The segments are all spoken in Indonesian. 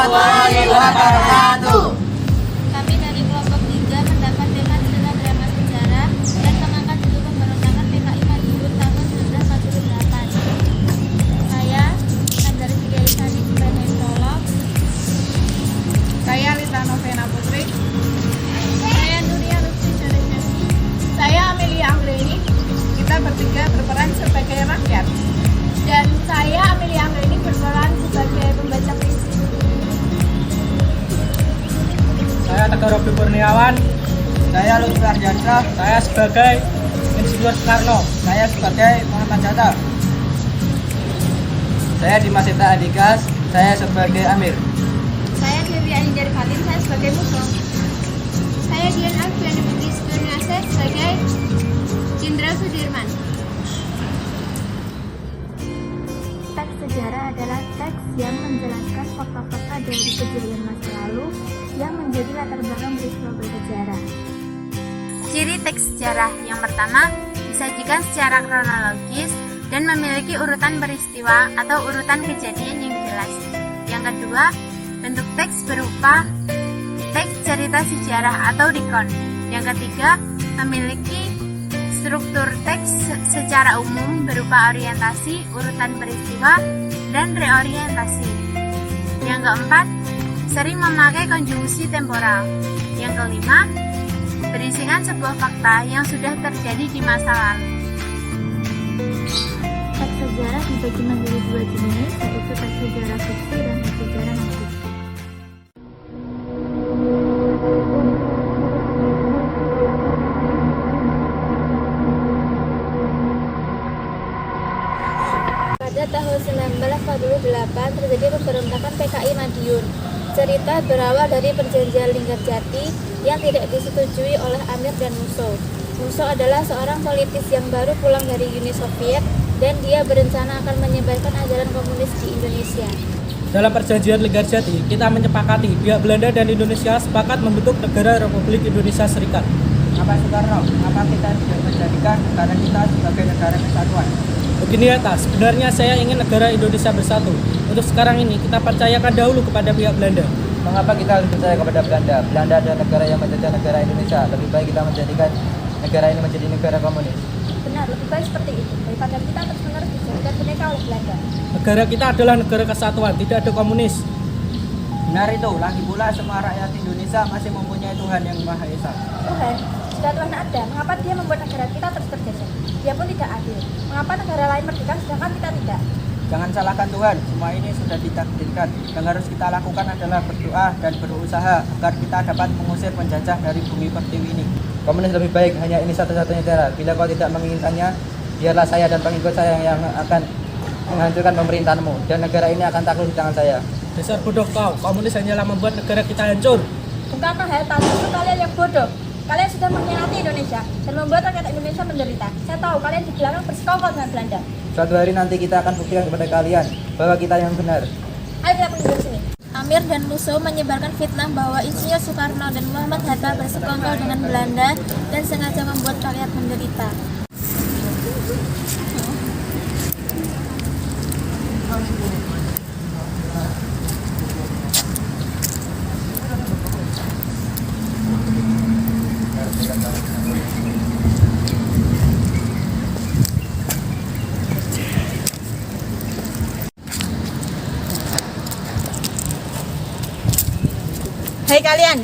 warahmatullahi wabarakatuh. Kami dari kelompok 3 mendapat tema adalah drama sejarah dan mengangkat judul pemberontakan PKI Madiun tahun 1948. Saya Andari Fidelisani sebagai prolog. Saya Lita Novena Putri. Saya Nuria Lutfi Syarifesi. Saya Amelia Anggreni. Kita bertiga berperan sebagai rakyat. Dan saya Amelia Anggreni berperan sebagai pembaca puisi. Saya Tegar Robi Kurniawan. Saya Lutfi Ardiansyah. Saya sebagai Insinyur Soekarno. Saya sebagai Muhammad Hatta. Saya Dimas Ita Adikas. Saya sebagai Amir. Saya Dewi Anindari Fatin, saya sebagai Musuh. Saya Dian Alfiani Putri Sudarnaseh sebagai Jenderal Sudirman. Teks sejarah adalah teks yang menjelaskan fakta-fakta dari kejadian masa lalu yang menjadi latar belakang peristiwa bersejarah. Ciri teks sejarah yang pertama, disajikan secara kronologis dan memiliki urutan peristiwa atau urutan kejadian yang jelas. Yang kedua, bentuk teks berupa teks cerita sejarah atau dikon. Yang ketiga, memiliki struktur teks secara umum berupa orientasi, urutan peristiwa, dan reorientasi. Yang keempat, sering memakai konjungsi temporal. Yang kelima, berisikan sebuah fakta yang sudah terjadi di masa lalu. Teks sejarah dibagi menjadi dua jenis, yaitu teks sejarah fiksi dan teks sejarah non-fiksi. Pada tahun 1948 terjadi pemberontakan PKI Madiun. Cerita berawal dari perjanjian Linggarjati yang tidak disetujui oleh Amir dan Musso. Musso adalah seorang politis yang baru pulang dari Uni Soviet dan dia berencana akan menyebarkan ajaran komunis di Indonesia. Dalam perjanjian Linggarjati, kita menyepakati pihak Belanda dan Indonesia sepakat membentuk negara Republik Indonesia Serikat. Apa Soekarno? Apa kita tidak menjadikan negara kita sebagai negara kesatuan? Begini ya, sebenarnya saya ingin negara Indonesia bersatu. Untuk sekarang ini, kita percayakan dahulu kepada pihak Belanda. Mengapa kita harus percaya kepada Belanda? Belanda adalah negara yang menjajah negara Indonesia. Lebih baik kita menjadikan negara ini menjadi negara komunis. Benar, lebih baik seperti itu daripada kita terus-menerus dijadikan boneka oleh Belanda. Negara kita adalah negara kesatuan, tidak ada komunis. Benar itu. Lagi pula semua rakyat Indonesia masih mempunyai Tuhan yang Maha Esa. Tuhan, jika Tuhan ada, mengapa dia membuat negara kita terus terjajah? Dia pun tidak adil. Mengapa negara lain merdeka sedangkan kita tidak? Jangan salahkan Tuhan. Semua ini sudah ditakdirkan. Yang harus kita lakukan adalah berdoa dan berusaha agar kita dapat mengusir penjajah dari bumi pertiwi ini. Komunis lebih baik. Hanya ini satu-satunya cara. Bila kau tidak menginginkannya, biarlah saya dan pengikut saya yang akan menghancurkan pemerintahanmu. Dan negara ini akan takluk di tangan saya. Dasar bodoh kau, komunis hanyalah membuat negara kita hancur. Bukan Hatta, justru kalian yang bodoh. Kalian sudah mengkhianati Indonesia dan membuat rakyat Indonesia menderita. Saya tahu kalian di belakang bersekongkol dengan Belanda. Suatu hari nanti kita akan buktikan kepada kalian bahwa kita yang benar. Ayo kita pergi dari sini. Amir dan Musso menyebarkan fitnah bahwa Insinyur Soekarno dan Muhammad Hatta bersekongkol dengan Belanda dan sengaja membuat rakyat menderita. Hai kalian,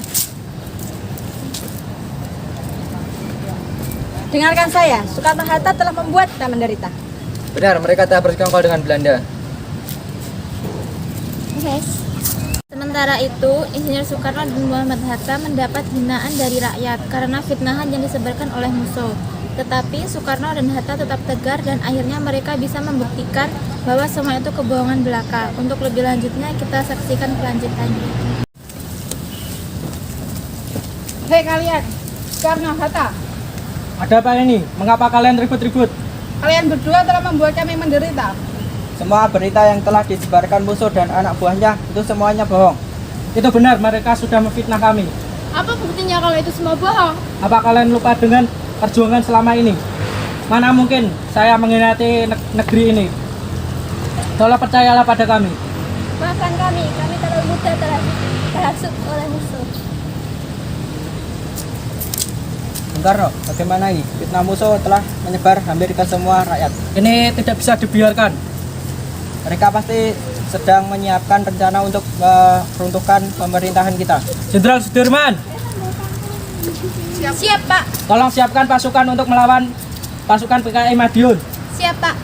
dengarkan saya. Soekarno-Hatta telah membuat kita menderita. Benar, mereka telah bersekongkol dengan Belanda. Yes. Sementara itu, Insinyur Soekarno dan Muhammad Hatta mendapat hinaan dari rakyat karena fitnahan yang disebarkan oleh Musso. Tetapi Soekarno dan Hatta tetap tegar dan akhirnya mereka bisa membuktikan bahwa semua itu kebohongan belaka. Untuk lebih lanjutnya, kita saksikan kelanjutannya. Hei kalian, Soekarno-Hatta, Ada apa ini? Mengapa kalian ribut-ribut? kalian berdua telah membuat kami menderita. Semua berita yang telah disebarkan Musso dan anak buahnya itu semuanya bohong. Itu benar, mereka sudah memfitnah kami. Apa buktinya kalau itu semua bohong? Apa kalian lupa dengan perjuangan selama ini? Mana mungkin saya mengkhianati negeri ini? Tolong percayalah pada kami. Maafkan kami terlalu lupa kita terhasut oleh musuh. Bung Karno, bagaimana ini? Fitnah musuh telah menyebar hampir ke semua rakyat. Ini tidak bisa dibiarkan. Mereka pasti sedang menyiapkan rencana untuk meruntuhkan pemerintahan kita. Jenderal Sudirman, Siap, Pak. tolong siapkan pasukan untuk melawan pasukan PKI Madiun. Siap, Pak.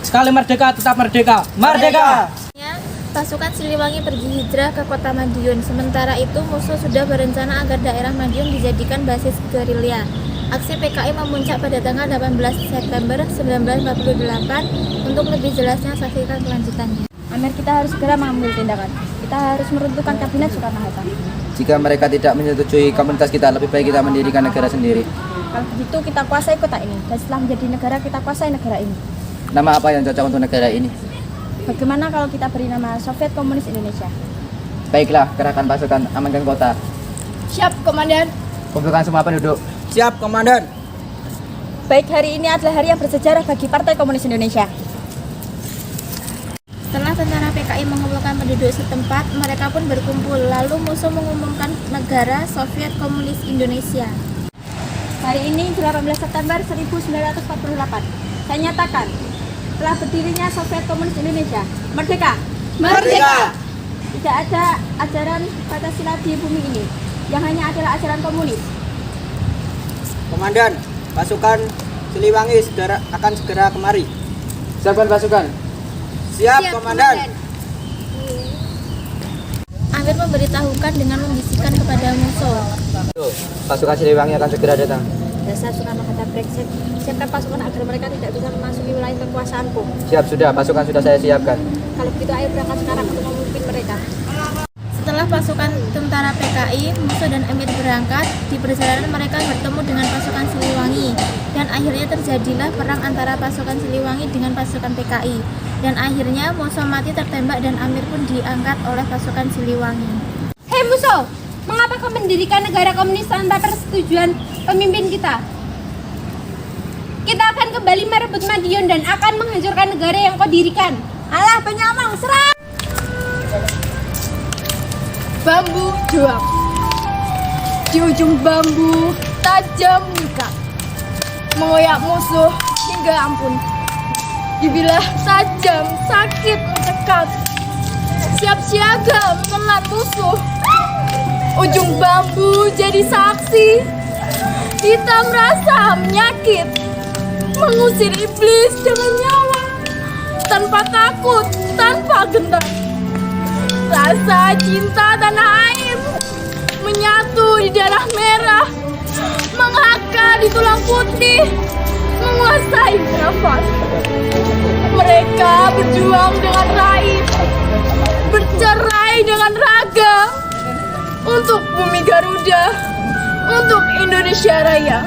Sekali merdeka, tetap merdeka. Merdeka! Pasukan Siliwangi pergi hijrah ke kota Madiun. Sementara itu musuh sudah berencana agar daerah Madiun dijadikan basis gerilya. Aksi PKI memuncak pada tanggal 18 September 1948. Untuk lebih jelasnya saksikan kelanjutannya. Amir, kita harus segera mengambil tindakan. Kita harus meruntuhkan kabinet Soekarno-Hatta. Jika mereka tidak menyetujui komunitas kita, lebih baik kita mendirikan negara sendiri. Kalau begitu kita kuasai kota ini, dan setelah menjadi negara kita kuasai negara ini. Nama apa yang cocok untuk negara ini? Bagaimana kalau kita beri nama Soviet Komunis Indonesia? Baiklah, kerahkan pasukan, amankan kota. Siap, Komandan. Kumpulkan semua penduduk. Siap, Komandan. Baik, hari ini adalah hari yang bersejarah bagi Partai Komunis Indonesia. Setelah tentara PKI mengumpulkan penduduk setempat, mereka pun berkumpul. Lalu musuh mengumumkan negara Soviet Komunis Indonesia. Hari ini 18 September 1948. Saya nyatakan telah berdirinya Soviet Komunis Indonesia. Merdeka! Merdeka! Tidak ada ajaran Pancasila di bumi ini, yang hanya adalah ajaran komunis. Komandan, pasukan Siliwangi akan segera kemari. Siapkan pasukan. Siap, Komandan. Amir memberitahukan dengan membisikkan kepada musuh. Pasukan Siliwangi akan segera datang. Dasar Soekarno-Hatta brengsek, siapkan pasukan agar mereka tidak bisa memasuki wilayah kekuasaanku. Siap, sudah. Pasukan sudah saya siapkan. Kalau begitu ayo berangkat sekarang untuk memimpin mereka. Setelah pasukan tentara PKI, musuh dan Amir berangkat, di perjalanan mereka bertemu dengan pasukan Siliwangi. Dan akhirnya terjadilah perang antara pasukan Siliwangi dengan pasukan PKI. Dan akhirnya musuh mati tertembak dan Amir pun diangkat oleh pasukan Siliwangi. Hei musuh, mengapa kau mendirikan negara komunis tanpa persetujuan pemimpin kita? Kita akan kembali merebut Madiun dan akan menghancurkan negara yang kau dirikan. Alah, banyak omong, serang! Bambu doang. Di ujung bambu tajam ikat, mengoyak musuh hingga ampun. Dibilah tajam, sakit, mencekat. Siap siaga menelan musuh. Ujung bambu jadi saksi. Hitam rasa menyakit, mengusir iblis dengan nyawa, tanpa takut, tanpa gentar. Rasa cinta tanah air menyatu di darah merah, mengakar di tulang putih, menguasai nafas. Mereka berjuang dengan raib, bercerai dengan raga, untuk bumi Garuda, untuk Indonesia Raya.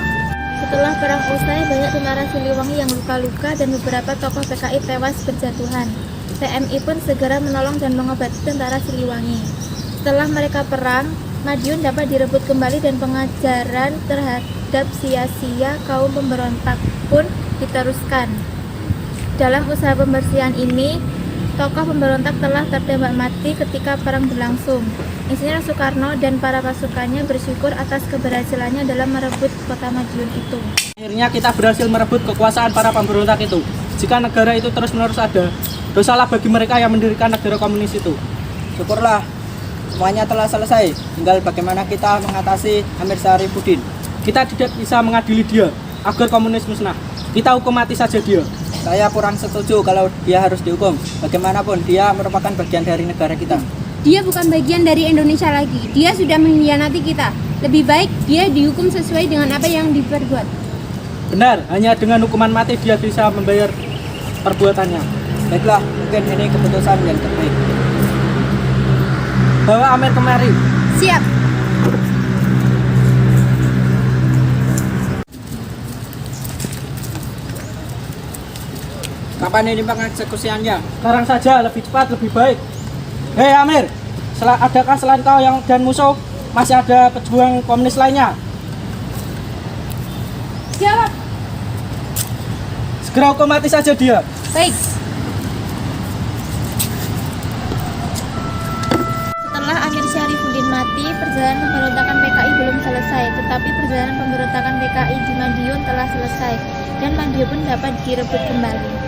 Setelah perang usai, banyak tentara Siliwangi yang luka-luka dan beberapa tokoh PKI tewas berjatuhan. TNI pun segera menolong dan mengobati tentara Siliwangi. Setelah mereka perang, Madiun dapat direbut kembali dan pengajaran terhadap sia-sia kaum pemberontak pun diteruskan. Dalam usaha pembersihan ini, tokoh pemberontak telah tertembak mati ketika perang berlangsung. Insinyur Soekarno dan para pasukannya bersyukur atas keberhasilannya dalam merebut kota Madiun itu. Akhirnya kita berhasil merebut kekuasaan para pemberontak itu. Jika negara itu terus-menerus ada, dosalah bagi mereka yang mendirikan negara komunis itu. Syukurlah, semuanya telah selesai. Tinggal bagaimana kita mengatasi Amir Syarifuddin. Kita tidak bisa mengadili dia agar komunis musnah. Kita hukum mati saja dia. Saya kurang setuju kalau dia harus dihukum. Bagaimanapun, dia merupakan bagian dari negara kita. Dia bukan bagian dari Indonesia lagi. Dia sudah mengkhianati kita. Lebih baik dia dihukum sesuai dengan apa yang diperbuat. Benar, hanya dengan hukuman mati dia bisa membayar perbuatannya. Baiklah, mungkin ini keputusan yang terbaik. Bawa Amir kemari. Siap. Kapan ini pengeksekusiannya? Sekarang saja, lebih cepat, lebih baik. Hei Amir, adakah selain kau yang dan musuh masih ada pejuang komunis lainnya? Jawab. Segera hukum mati saja dia. Baik. tapi perjalanan pemberontakan PKI di Madiun telah selesai dan Madiun pun dapat direbut kembali.